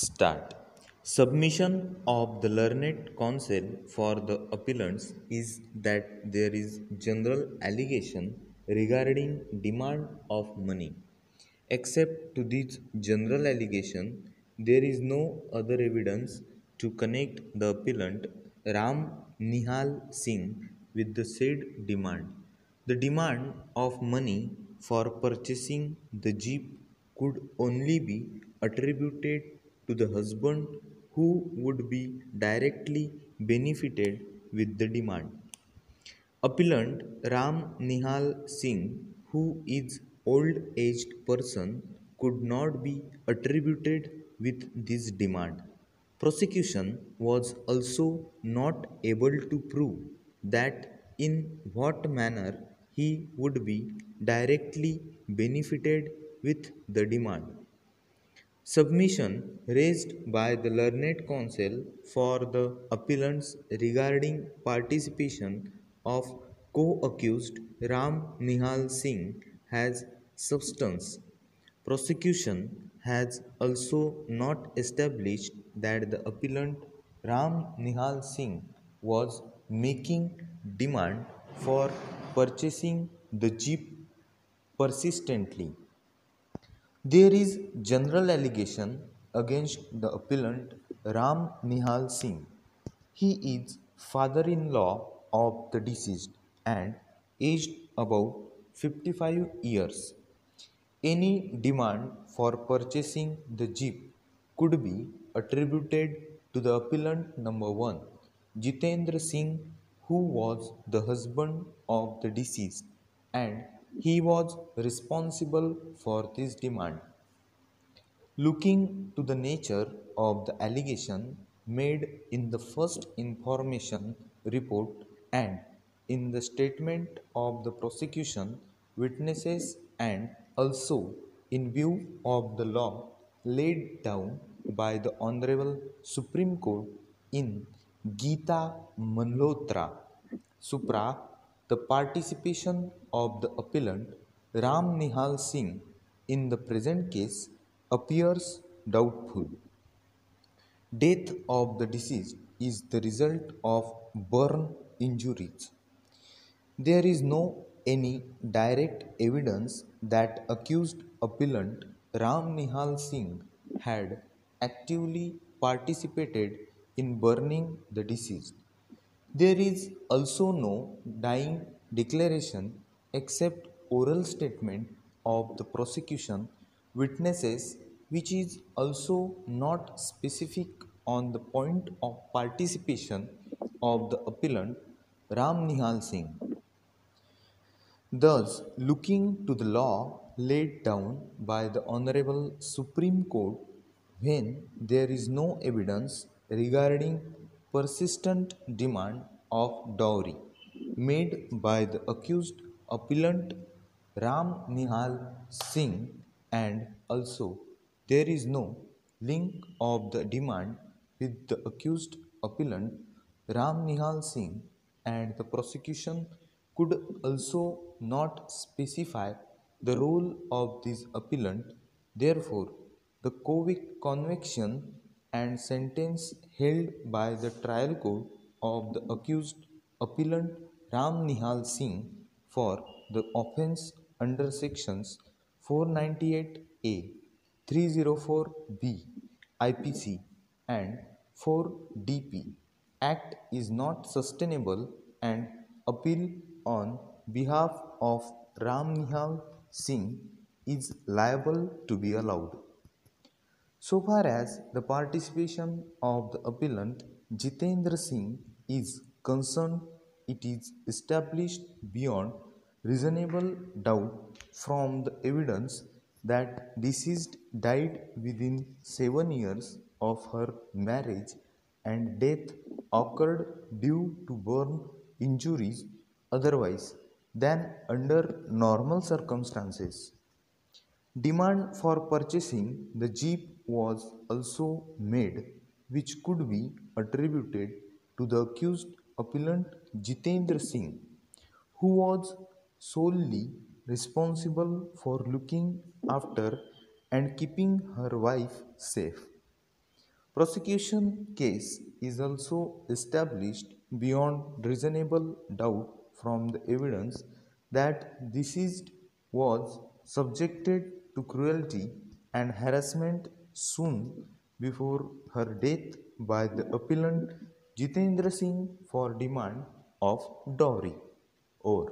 Start. Submission of the learned counsel for the appellants is that there is general allegation regarding demand of money. Except to this general allegation, there is no other evidence to connect the appellant Ram Nihal Singh with the said demand. The demand of money for purchasing the jeep could only be attributed to the husband who would be directly benefited with the demand. Appellant Ram Nihal Singh, who is old-aged person, could not be attributed with this demand. Prosecution was also not able to prove that in what manner he would be directly benefited with the demand. Submission raised by the learned counsel for the appellants regarding participation of co-accused Ram Nihal Singh has substance. Prosecution has also not established that the appellant Ram Nihal Singh was making demand for purchasing the jeep persistently. There is general allegation against the appellant Ram Nihal Singh. He is father-in-law of the deceased and aged about 55 years. Any demand for purchasing the jeep could be attributed to the appellant number 1, Jitendra Singh, who was the husband of the deceased, and he was responsible for this demand. Looking to the nature of the allegation made in the first information report and in the statement of the prosecution witnesses, and also in view of the law laid down by the Honorable Supreme Court in Geeta Malhotra Supra, the participation of the appellant Ram Nihal Singh in the present case appears doubtful. Death of the deceased is the result of burn injuries. There is no any direct evidence that accused appellant Ram Nihal Singh had actively participated in burning the deceased. There is also no dying declaration except oral statement of the prosecution witnesses, which is also not specific on the point of participation of the appellant Ram Nihal Singh. Thus, looking to the law laid down by the Honorable Supreme Court, when there is no evidence regarding persistent demand of dowry made by the accused appellant Ram Nihal Singh, and also there is no link of the demand with the accused appellant Ram Nihal Singh, and the prosecution could also not specify the role of this appellant. Therefore, the conviction and sentence held by the trial court of the accused appellant Ram Nihal Singh for the offence under sections 498A, 304B IPC and 4DP Act is not sustainable, and appeal on behalf of Ram Nihal Singh is liable to be allowed. So far as the participation of the appellant Jitendra Singh is concerned, it is established beyond reasonable doubt from the evidence that deceased died within 7 years of her marriage and death occurred due to burn injuries otherwise than under normal circumstances. Demand for purchasing the jeep was also made, which could be attributed to the accused appellant Jitendra Singh, who was solely responsible for looking after and keeping her wife safe. Prosecution case is also established beyond reasonable doubt from the evidence that deceased was subjected to cruelty and harassment soon before her death by the appellant Jitendra Singh for demand of dowry. Or